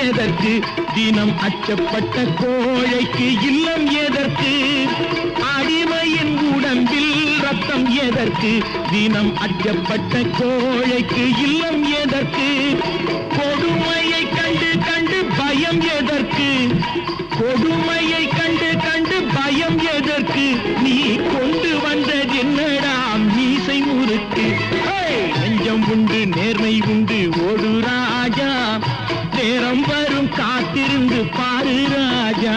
எதற்கு தினம் அச்சப்பட்ட கோழைக்கு இல்லம் எதற்கு அடிமையின் உடம்பில் ரத்தம் எதற்கு தினம் அச்சப்பட்ட கோழைக்கு இல்லம் எதற்கு கொடுமையை கண்டு கண்டு பயம் எதற்கு கொடுமையை கண்டு கண்டு பயம் எதற்கு நீ கொண்டு வந்தது என்னடா மீசை முறுக்கு நெஞ்சம் உண்டு நேர்மை உண்டு ஓடு ராஜா நேரம் வரும் காத்திருந்து பாரு ராஜா